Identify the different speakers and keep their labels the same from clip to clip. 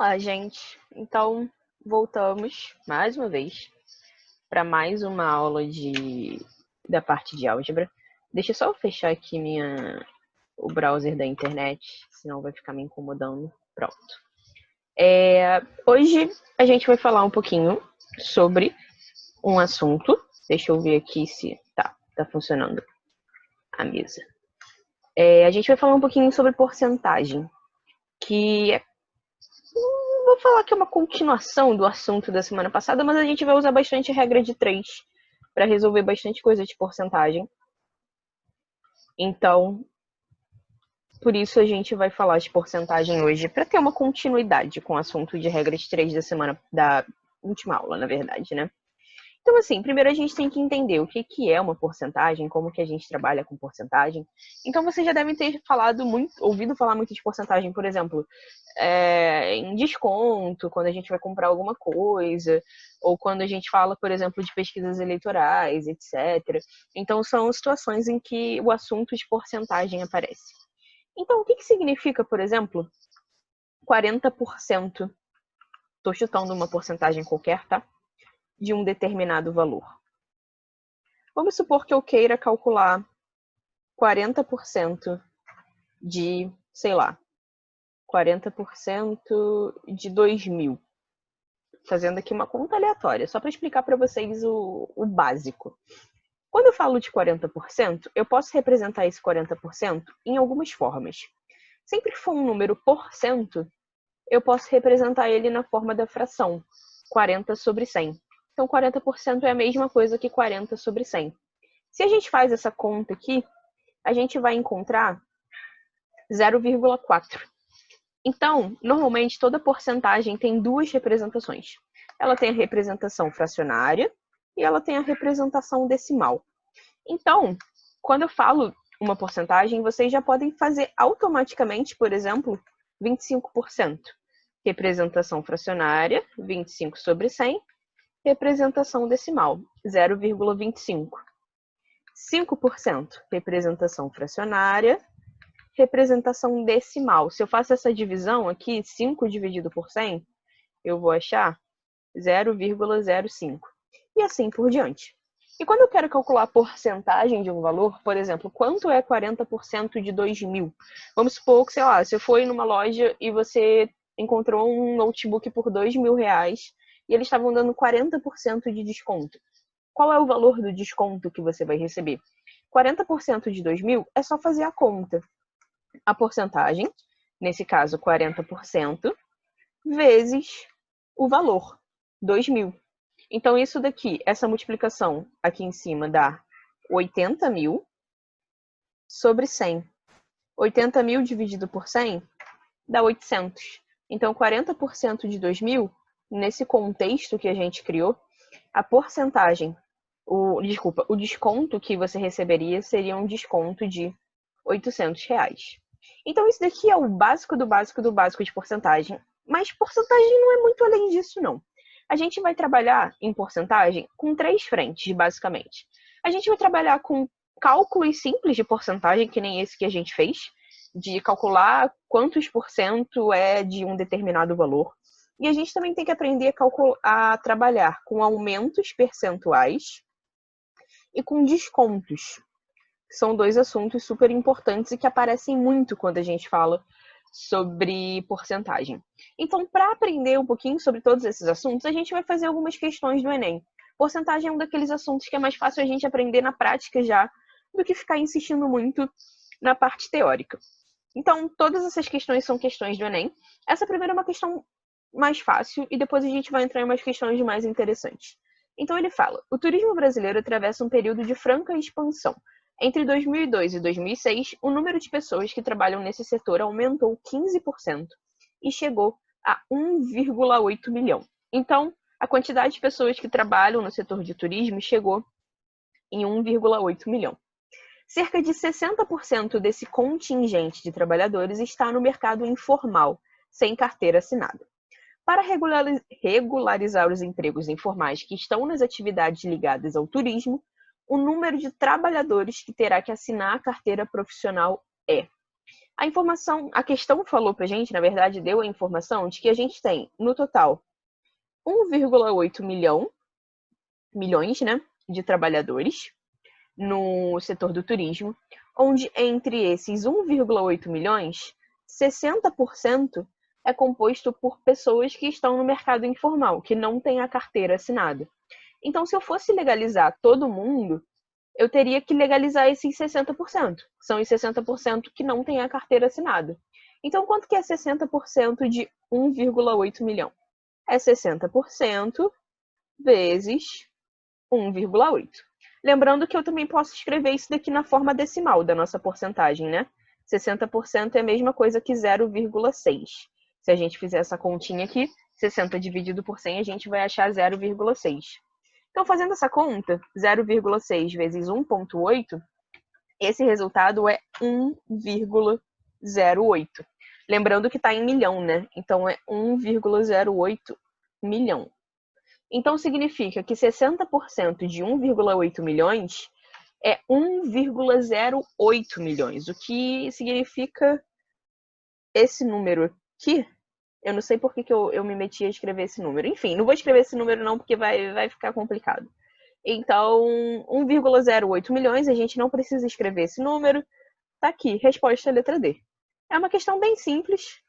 Speaker 1: Olá, gente. Então, voltamos mais uma vez para mais uma aula da parte de álgebra. Deixa eu só fechar aqui o browser da internet, senão vai ficar me incomodando. Pronto. Hoje a gente vai falar um pouquinho sobre um assunto. Deixa eu ver aqui se tá funcionando a mesa. A gente vai falar um pouquinho sobre porcentagem, que vou falar que é uma continuação do assunto da semana passada, mas a gente vai usar bastante regra de 3 para resolver bastante coisa de porcentagem. Então, por isso a gente vai falar de porcentagem hoje, para ter uma continuidade com o assunto de regra de 3 da última aula, na verdade, né? Então, assim, primeiro a gente tem que entender o que é uma porcentagem, como que a gente trabalha com porcentagem. Então, vocês já devem ter ouvido falar muito de porcentagem, por exemplo, em desconto, quando a gente vai comprar alguma coisa, ou quando a gente fala, por exemplo, de pesquisas eleitorais, etc. Então, são situações em que o assunto de porcentagem aparece. Então, o que significa, por exemplo, 40%? Estou chutando uma porcentagem qualquer, tá? De um determinado valor. Vamos supor que eu queira calcular 40% de, sei lá, 40% de 2.000. Fazendo aqui uma conta aleatória, só para explicar para vocês o básico. Quando eu falo de 40%, eu posso representar esse 40% em algumas formas. Sempre que for um número por cento, eu posso representar ele na forma da fração, 40 sobre 100. Então, 40% é a mesma coisa que 40 sobre 100. Se a gente faz essa conta aqui, a gente vai encontrar 0,4. Então, normalmente, toda porcentagem tem duas representações. Ela tem a representação fracionária e ela tem a representação decimal. Então, quando eu falo uma porcentagem, vocês já podem fazer automaticamente, por exemplo, 25%. Representação fracionária, 25 sobre 100. Representação decimal, 0,25. 5%, representação fracionária. Representação decimal. Se eu faço essa divisão aqui, 5 dividido por 100, eu vou achar 0,05. E assim por diante. E quando eu quero calcular a porcentagem de um valor, por exemplo, quanto é 40% de 2.000? Vamos supor que, sei lá, você foi numa loja e você encontrou um notebook por R$2.000 e eles estavam dando 40% de desconto. Qual é o valor do desconto que você vai receber? 40% de 2.000 é só fazer a conta. A porcentagem, nesse caso 40%, vezes o valor, 2.000. Então, isso daqui, essa multiplicação aqui em cima dá 80.000 sobre 100. 80.000 dividido por 100 dá 800. Então, 40% de 2.000, nesse contexto que a gente criou, a porcentagem, o desconto que você receberia seria um desconto de R$800. Então, isso daqui é o básico do básico do básico de porcentagem. Mas porcentagem não é muito além disso, não. A gente vai trabalhar em porcentagem com 3 frentes, basicamente. A gente vai trabalhar com cálculos simples de porcentagem, que nem esse que a gente fez, de calcular quantos por cento é de um determinado valor. E a gente também tem que aprender a trabalhar com aumentos percentuais e com descontos. São 2 assuntos super importantes e que aparecem muito quando a gente fala sobre porcentagem. Então, para aprender um pouquinho sobre todos esses assuntos, a gente vai fazer algumas questões do Enem. Porcentagem é um daqueles assuntos que é mais fácil a gente aprender na prática já, do que ficar insistindo muito na parte teórica. Então, todas essas questões são questões do Enem. Essa primeira é uma questão mais fácil e depois a gente vai entrar em umas questões mais interessantes. Então, ele fala: o turismo brasileiro atravessa um período de franca expansão. Entre 2002 e 2006, o número de pessoas que trabalham nesse setor aumentou 15% e chegou a 1,8 milhão. Então, a quantidade de pessoas que trabalham no setor de turismo chegou em 1,8 milhão. Cerca de 60% desse contingente de trabalhadores está no mercado informal, sem carteira assinada. Para regularizar os empregos informais que estão nas atividades ligadas ao turismo, o número de trabalhadores que terá que assinar a carteira profissional é. A questão falou pra gente, na verdade, deu a informação de que a gente tem, no total, 1,8 milhões, né, de trabalhadores no setor do turismo, onde entre esses 1,8 milhões, 60% é composto por pessoas que estão no mercado informal, que não têm a carteira assinada. Então, se eu fosse legalizar todo mundo, eu teria que legalizar esses 60%. São os 60% que não têm a carteira assinada. Então, quanto que é 60% de 1,8 milhão? É 60% vezes 1,8. Lembrando que eu também posso escrever isso daqui na forma decimal da nossa porcentagem, né? 60% é a mesma coisa que 0,6. Se a gente fizer essa continha aqui, 60 dividido por 100, a gente vai achar 0,6. Então, fazendo essa conta, 0,6 vezes 1,8, esse resultado é 1,08. Lembrando que está em milhão, né? Então, é 1,08 milhão. Então, significa que 60% de 1,8 milhões é 1,08 milhões, o que significa esse número aqui. Eu não sei por que eu me meti a escrever esse número. Enfim, não vou escrever esse número não, porque vai ficar complicado. Então, 1,08 milhões, a gente não precisa escrever esse número. Tá aqui, resposta letra D. É uma questão bem simples.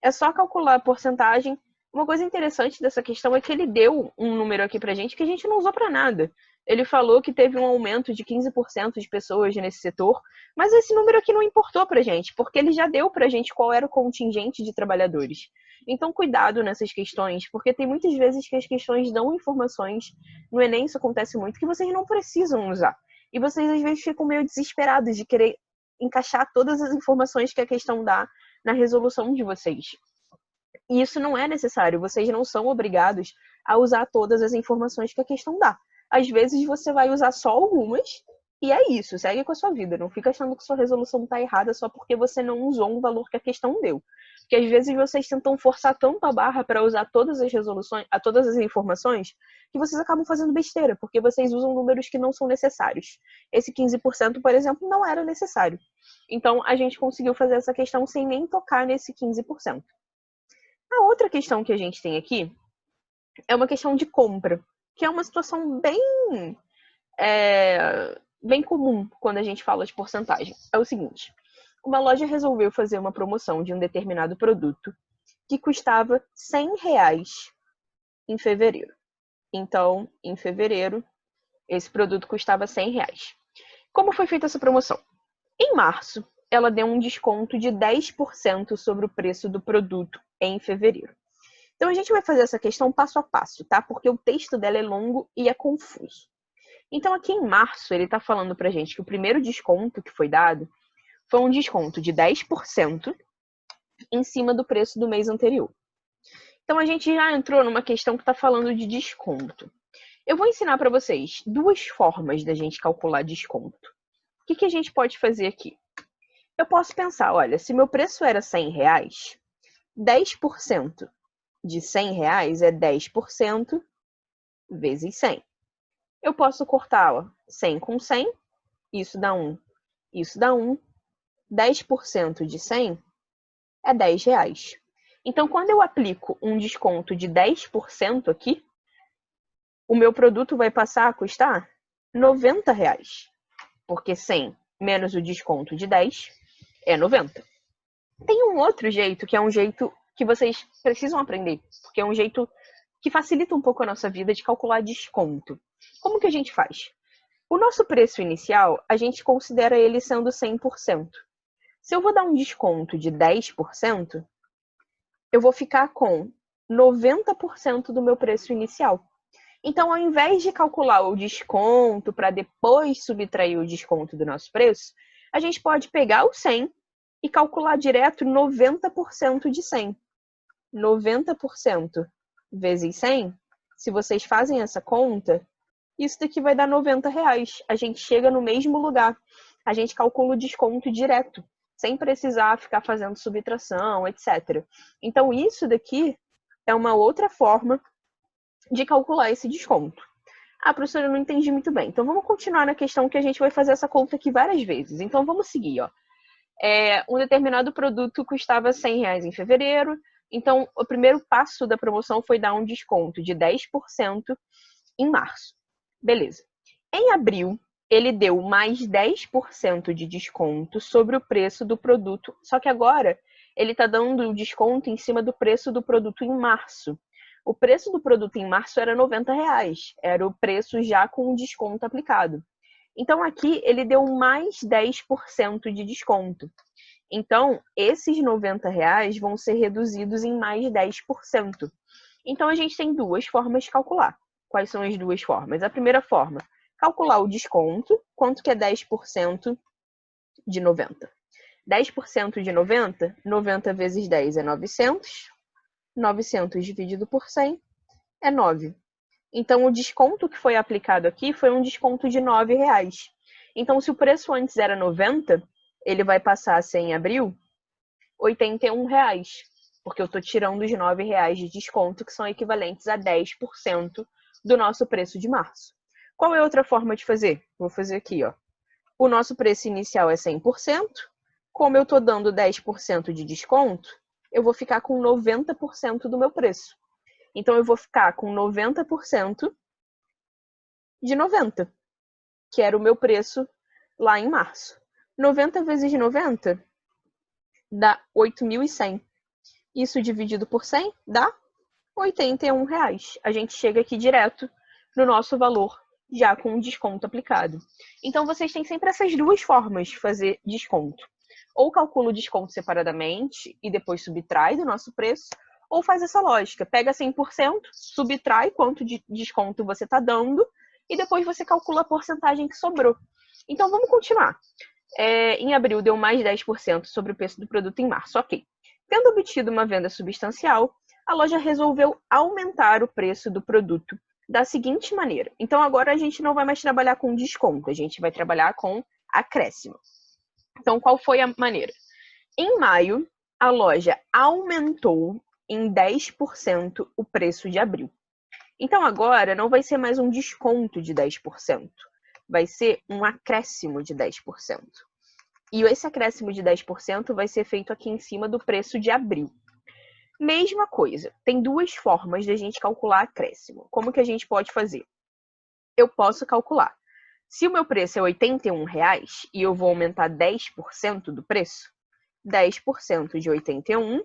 Speaker 1: É só calcular a porcentagem. Uma coisa interessante dessa questão é que ele deu um número aqui pra gente que a gente não usou pra nada. Ele falou que teve um aumento de 15% de pessoas nesse setor, mas esse número aqui não importou pra gente, porque ele já deu pra gente qual era o contingente de trabalhadores. Então, cuidado nessas questões, porque tem muitas vezes que as questões dão informações, no Enem isso acontece muito, que vocês não precisam usar. E vocês às vezes ficam meio desesperados de querer encaixar todas as informações que a questão dá na resolução de vocês. E isso não é necessário, vocês não são obrigados a usar todas as informações que a questão dá. Às vezes você vai usar só algumas e é isso, segue com a sua vida. Não fica achando que sua resolução está errada só porque você não usou um valor que a questão deu. Porque às vezes vocês tentam forçar tanto a barra para usar todas as resoluções, todas as informações, que vocês acabam fazendo besteira, porque vocês usam números que não são necessários. Esse 15%, por exemplo, não era necessário. Então a gente conseguiu fazer essa questão sem nem tocar nesse 15%. A outra questão que a gente tem aqui é uma questão de compra, que é uma situação bem comum quando a gente fala de porcentagem. É o seguinte, uma loja resolveu fazer uma promoção de um determinado produto que custava R$100 em fevereiro. Então, em fevereiro, esse produto custava R$100. Como foi feita essa promoção? Em março, ela deu um desconto de 10% sobre o preço do produto em fevereiro. Então, a gente vai fazer essa questão passo a passo, tá? Porque o texto dela é longo e é confuso. Então, aqui em março, ele está falando pra gente que o primeiro desconto que foi dado foi um desconto de 10% em cima do preço do mês anterior. Então, a gente já entrou numa questão que está falando de desconto. Eu vou ensinar para vocês duas formas da gente calcular desconto. O que a gente pode fazer aqui? Eu posso pensar, olha, se meu preço era R$100, 10% de R$100 é 10% vezes 100. Eu posso cortar 100 com 100, isso dá 1, isso dá 1. 10% de 100 é R$10. Então, quando eu aplico um desconto de 10% aqui, o meu produto vai passar a custar R$90. Porque 100 menos o desconto de 10 é 90. Tem um outro jeito, que é um jeito que vocês precisam aprender, porque é um jeito que facilita um pouco a nossa vida de calcular desconto. Como que a gente faz? O nosso preço inicial, a gente considera ele sendo 100%. Se eu vou dar um desconto de 10%, eu vou ficar com 90% do meu preço inicial. Então, ao invés de calcular o desconto para depois subtrair o desconto do nosso preço, a gente pode pegar o 100 e calcular direto 90% de 100. 90% vezes 100, se vocês fazem essa conta, isso daqui vai dar R$90. A gente chega no mesmo lugar. A gente calcula o desconto direto, sem precisar ficar fazendo subtração, etc. Então, isso daqui é uma outra forma de calcular esse desconto. Ah, professora, eu não entendi muito bem. Então, vamos continuar na questão que a gente vai fazer essa conta aqui várias vezes. Então, vamos seguir, ó. Um determinado produto custava R$100 em fevereiro, então o primeiro passo da promoção foi dar um desconto de 10% em março. Beleza. Em abril, ele deu mais 10% de desconto sobre o preço do produto, só que agora ele está dando o desconto em cima do preço do produto em março. O preço do produto em março era R$90, era o preço já com o desconto aplicado. Então aqui ele deu mais 10% de desconto. Então, esses R$90 vão ser reduzidos em mais 10%. Então a gente tem duas formas de calcular. Quais são as duas formas? A primeira forma, calcular o desconto. Quanto que é 10% de 90? 10% de 90, 90 vezes 10 é 900. 900 dividido por 100 é 9. Então, o desconto que foi aplicado aqui foi um desconto de R$9. Então, se o preço antes era 90, ele vai passar a ser, em abril, R$81. Porque eu estou tirando os R$9 de desconto, que são equivalentes a 10% do nosso preço de março. Qual é a outra forma de fazer? Vou fazer aqui, ó. O nosso preço inicial é 100%. Como eu estou dando 10% de desconto, eu vou ficar com 90% do meu preço. Então, eu vou ficar com 90% de 90, que era o meu preço lá em março. 90 vezes 90 dá 8.100. Isso dividido por 100 dá R$81. A gente chega aqui direto no nosso valor, já com o desconto aplicado. Então, vocês têm sempre essas duas formas de fazer desconto. Ou calcula o desconto separadamente e depois subtrai do nosso preço, ou faz essa lógica, pega 100%, subtrai quanto de desconto você está dando e depois você calcula a porcentagem que sobrou. Então, vamos continuar. Em abril, deu mais 10% sobre o preço do produto em março. Ok. Tendo obtido uma venda substancial, a loja resolveu aumentar o preço do produto da seguinte maneira. Então, agora a gente não vai mais trabalhar com desconto, a gente vai trabalhar com acréscimo. Então, qual foi a maneira? Em maio, a loja aumentou em 10% o preço de abril. Então, agora não vai ser mais um desconto de 10%, vai ser um acréscimo de 10%. E esse acréscimo de 10% vai ser feito aqui em cima do preço de abril. Mesma coisa, tem duas formas de a gente calcular acréscimo. Como que a gente pode fazer? Eu posso calcular. Se o meu preço é R$81 e eu vou aumentar 10% do preço, 10% de 81,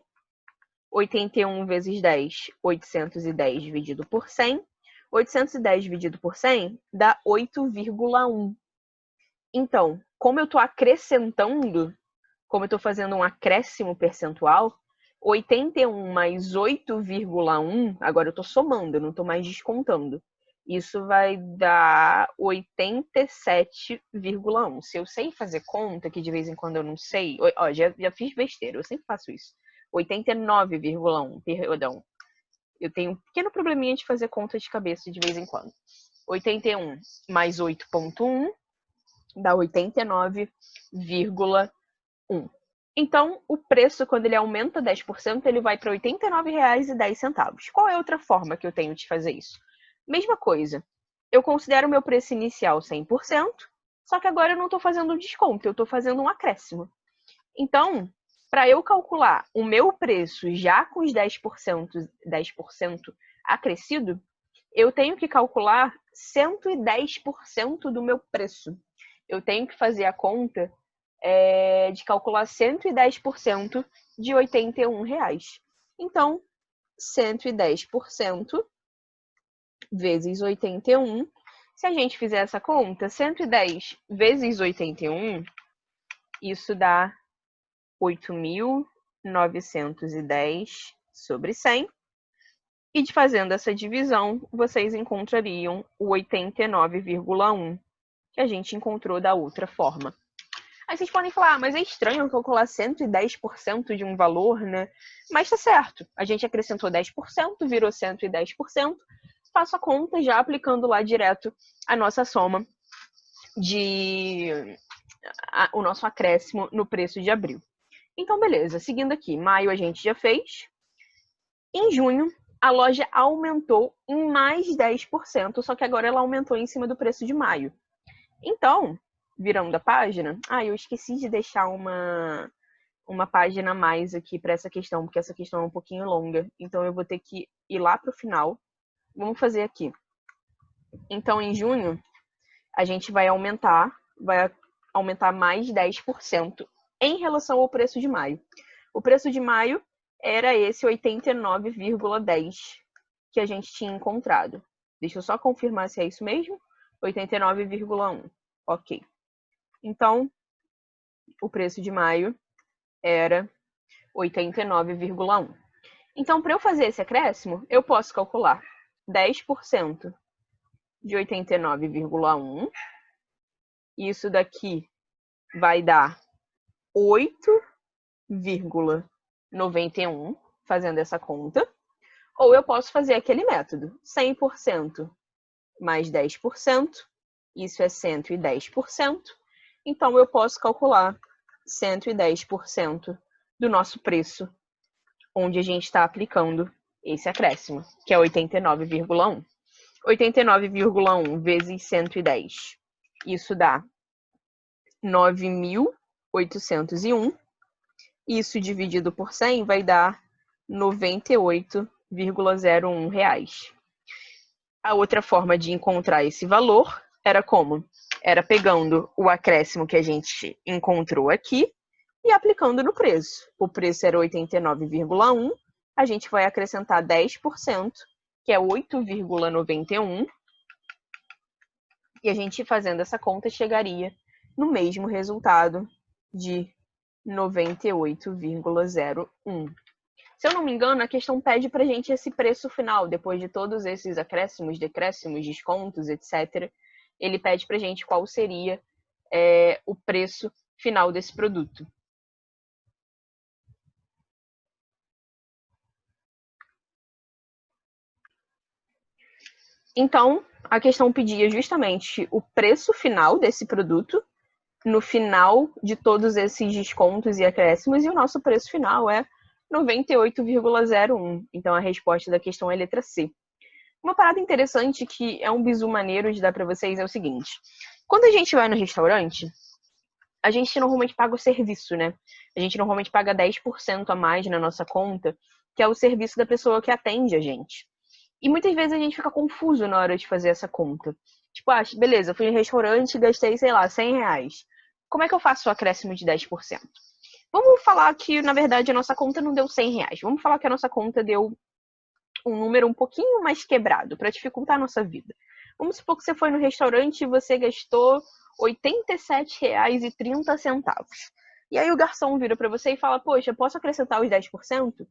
Speaker 1: 81 vezes 10, 810 dividido por 100. 810 dividido por 100 dá 8,1. Então, como eu estou acrescentando, como eu estou fazendo um acréscimo percentual, 81 mais 8,1, agora eu estou somando, eu não estou mais descontando. Isso vai dar 87,1. Se eu sei fazer conta, que de vez em quando eu não sei, ó, já fiz besteira, eu sempre faço isso. 89,1, perdão. Eu tenho um pequeno probleminha de fazer conta de cabeça de vez em quando. 81 mais 8,1 dá 89,1. Então, o preço, quando ele aumenta 10%, ele vai para R$ 89,10. Qual é a outra forma que eu tenho de fazer isso? Mesma coisa. Eu considero o meu preço inicial 100%, só que agora eu não estou fazendo um desconto, eu estou fazendo um acréscimo. Então, para eu calcular o meu preço já com os 10% acrescido, eu tenho que calcular 110% do meu preço. Eu tenho que fazer a conta de calcular 110% de R$ 81. Então, 110% vezes 81. Se a gente fizer essa conta, 110 vezes 81, isso dá 8.910 sobre 100. E fazendo essa divisão, vocês encontrariam o 89,1 que a gente encontrou da outra forma. Aí vocês podem falar, mas é estranho calcular 110% de um valor, né? Mas tá certo. A gente acrescentou 10%, virou 110%. Faço a conta já aplicando lá direto a nossa soma o nosso acréscimo no preço de abril. Então, beleza. Seguindo aqui, maio a gente já fez. Em junho, a loja aumentou em mais 10%, só que agora ela aumentou em cima do preço de maio. Então, virando a página, eu esqueci de deixar uma página a mais aqui para essa questão, porque essa questão é um pouquinho longa. Então, eu vou ter que ir lá para o final. Vamos fazer aqui. Então, em junho, a gente vai aumentar mais 10% em relação ao preço de maio. O preço de maio era esse 89,10 que a gente tinha encontrado. Deixa eu só confirmar se é isso mesmo. 89,1. Ok. Então, o preço de maio era 89,1. Então, para eu fazer esse acréscimo, eu posso calcular 10% de 89,1. Isso daqui vai dar 8,91, fazendo essa conta. Ou eu posso fazer aquele método, 100% mais 10%, isso é 110%. Então, eu posso calcular 110% do nosso preço, onde a gente está aplicando esse acréscimo, que é 89,1. 89,1 vezes 110, isso dá 9.801. Isso dividido por 100 vai dar 98,01 reais. A outra forma de encontrar esse valor era como? Era pegando o acréscimo que a gente encontrou aqui e aplicando no preço. O preço era 89,1, a gente vai acrescentar 10%, que é 8,91, e a gente fazendo essa conta chegaria no mesmo resultado de 98,01. Se eu não me engano, a questão pede pra gente esse preço final, depois de todos esses acréscimos, decréscimos, descontos, etc. Ele pede pra gente qual seria o preço final desse produto. Então, a questão pedia justamente o preço final desse produto, no final de todos esses descontos e acréscimos, e o nosso preço final é 98,01. Então, a resposta da questão é a letra C. Uma parada interessante que é um bizu maneiro de dar para vocês é o seguinte. Quando a gente vai no restaurante, a gente normalmente paga o serviço, né? A gente normalmente paga 10% a mais na nossa conta, que é o serviço da pessoa que atende a gente. E muitas vezes a gente fica confuso na hora de fazer essa conta. Tipo, beleza, eu fui no restaurante e gastei, sei lá, 100 reais. Como é que eu faço o acréscimo de 10%? Vamos falar que, na verdade, a nossa conta não deu 100 reais. Vamos falar que a nossa conta deu um número um pouquinho mais quebrado, para dificultar a nossa vida. Vamos supor que você foi no restaurante e você gastou R$ 87,30. E aí o garçom vira para você e fala, poxa, posso acrescentar os 10%?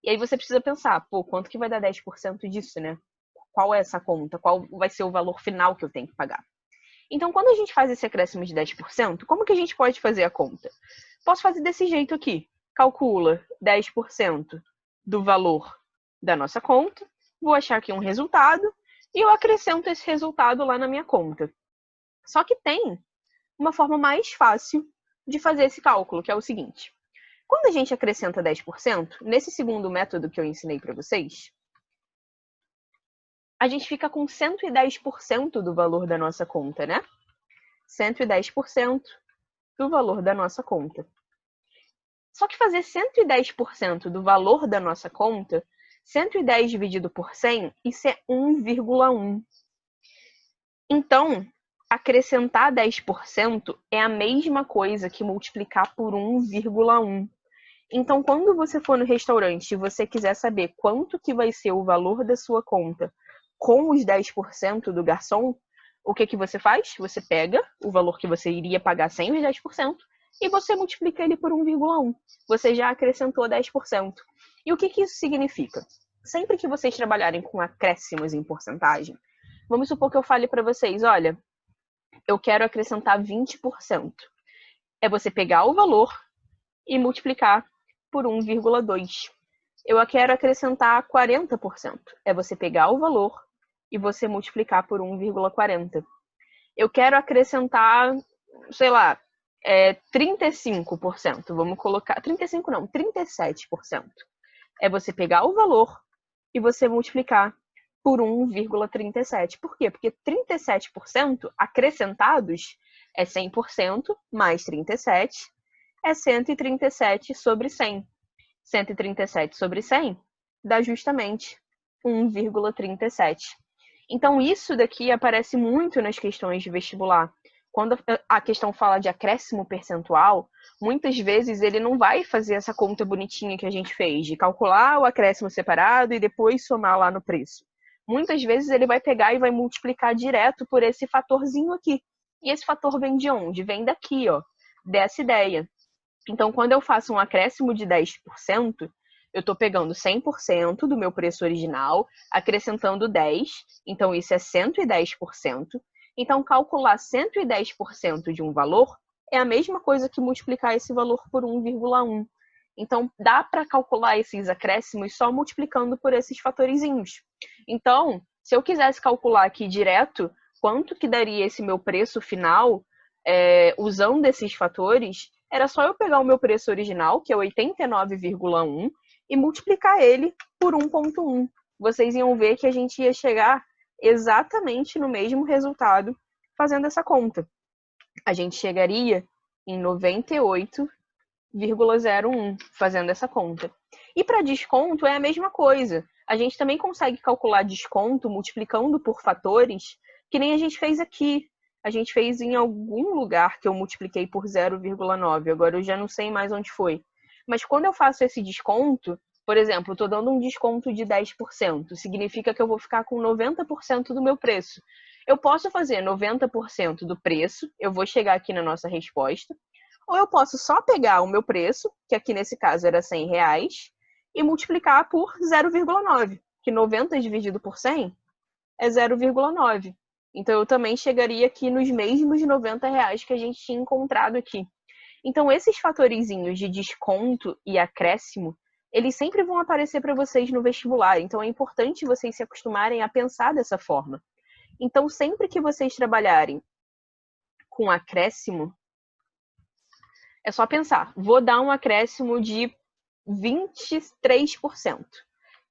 Speaker 1: E aí você precisa pensar, quanto que vai dar 10% disso, né? Qual é essa conta? Qual vai ser o valor final que eu tenho que pagar? Então, quando a gente faz esse acréscimo de 10%, como que a gente pode fazer a conta? Posso fazer desse jeito aqui. Calcula 10% do valor da nossa conta, vou achar aqui um resultado e eu acrescento esse resultado lá na minha conta. Só que tem uma forma mais fácil de fazer esse cálculo, que é o seguinte. Quando a gente acrescenta 10%, nesse segundo método que eu ensinei para vocês, a gente fica com 110% do valor da nossa conta, né? 110% do valor da nossa conta. Só que fazer 110% do valor da nossa conta, 110 dividido por 100, isso é 1,1. Então, acrescentar 10% é a mesma coisa que multiplicar por 1,1. Então, quando você for no restaurante e você quiser saber quanto que vai ser o valor da sua conta com os 10% do garçom, o que você faz? Você pega o valor que você iria pagar sem os 10% e você multiplica ele por 1,1. Você já acrescentou 10%. E o que isso significa? Sempre que vocês trabalharem com acréscimos em porcentagem, vamos supor que eu fale para vocês, olha, eu quero acrescentar 20%. É você pegar o valor e multiplicar por 1,2. Eu quero acrescentar 40%. É você pegar o valor e você multiplicar por 1,40. Eu quero acrescentar, sei lá, 35%. Vamos colocar... 35 não, 37%. É você pegar o valor e você multiplicar por 1,37. Por quê? Porque 37% acrescentados é 100% mais 37, é 137 sobre 100. 137 sobre 100 dá justamente 1,37. Então, isso daqui aparece muito nas questões de vestibular. Quando a questão fala de acréscimo percentual, muitas vezes ele não vai fazer essa conta bonitinha que a gente fez, de calcular o acréscimo separado e depois somar lá no preço. Muitas vezes ele vai pegar e vai multiplicar direto por esse fatorzinho aqui. E esse fator vem de onde? Vem daqui, ó, dessa ideia. Então, quando eu faço um acréscimo de 10%, eu estou pegando 100% do meu preço original, acrescentando 10%, então isso é 110%. Então, calcular 110% de um valor é a mesma coisa que multiplicar esse valor por 1,1. Então, dá para calcular esses acréscimos só multiplicando por esses fatorizinhos. Então, se eu quisesse calcular aqui direto quanto que daria esse meu preço final, usando esses fatores, era só eu pegar o meu preço original, que é 89,1, e multiplicar ele por 1,1. Vocês iam ver que a gente ia chegar exatamente no mesmo resultado fazendo essa conta. A gente chegaria em 98,01 fazendo essa conta. E para desconto é a mesma coisa. A gente também consegue calcular desconto multiplicando por fatores, que nem a gente fez aqui. A gente fez em algum lugar que eu multipliquei por 0,9. Agora eu já não sei mais onde foi. Mas quando eu faço esse desconto, por exemplo, estou dando um desconto de 10%, significa que eu vou ficar com 90% do meu preço. Eu posso fazer 90% do preço, eu vou chegar aqui na nossa resposta, ou eu posso só pegar o meu preço, que aqui nesse caso era R$100, e multiplicar por 0,9, que 90 dividido por 100 é 0,9. Então, eu também chegaria aqui nos mesmos R$90 que a gente tinha encontrado aqui. Então, esses fatorizinhos de desconto e acréscimo, eles sempre vão aparecer para vocês no vestibular. Então, é importante vocês se acostumarem a pensar dessa forma. Então, sempre que vocês trabalharem com acréscimo, é só pensar, vou dar um acréscimo de 23%.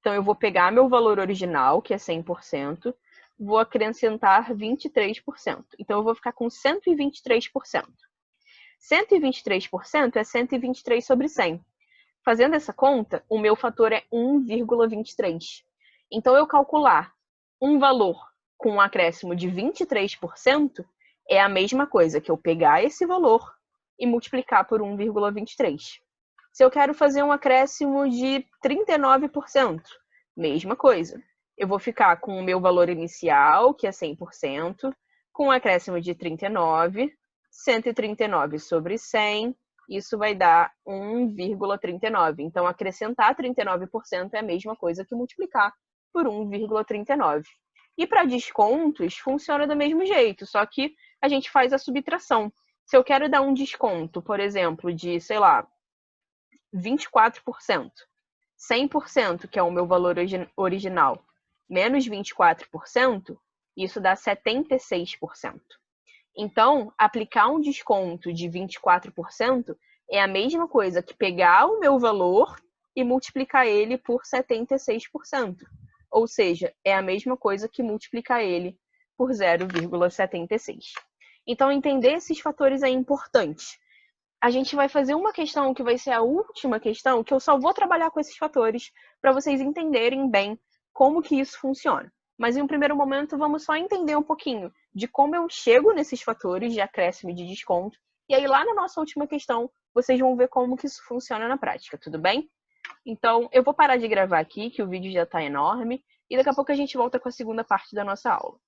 Speaker 1: Então, eu vou pegar meu valor original, que é 100%, vou acrescentar 23%. Então, eu vou ficar com 123%. 123% é 123 sobre 100. Fazendo essa conta, o meu fator é 1,23. Então, eu calcular um valor com um acréscimo de 23% é a mesma coisa que eu pegar esse valor e multiplicar por 1,23. Se eu quero fazer um acréscimo de 39%, mesma coisa. Eu vou ficar com o meu valor inicial, que é 100%, com um acréscimo de 39, 139 sobre 100, isso vai dar 1,39. Então, acrescentar 39% é a mesma coisa que multiplicar por 1,39. E para descontos, funciona do mesmo jeito, só que a gente faz a subtração. Se eu quero dar um desconto, por exemplo, de, sei lá, 24%, 100%, que é o meu valor original, menos 24%, isso dá 76%. Então, aplicar um desconto de 24% é a mesma coisa que pegar o meu valor e multiplicar ele por 76%. Ou seja, é a mesma coisa que multiplicar ele por 0,76. Então, entender esses fatores é importante. A gente vai fazer uma questão que vai ser a última questão, que eu só vou trabalhar com esses fatores para vocês entenderem bem como que isso funciona. Mas em um primeiro momento, vamos só entender um pouquinho de como eu chego nesses fatores de acréscimo e de desconto. E aí, lá na nossa última questão, vocês vão ver como que isso funciona na prática, tudo bem? Então, eu vou parar de gravar aqui, que o vídeo já está enorme, e daqui a pouco a gente volta com a segunda parte da nossa aula.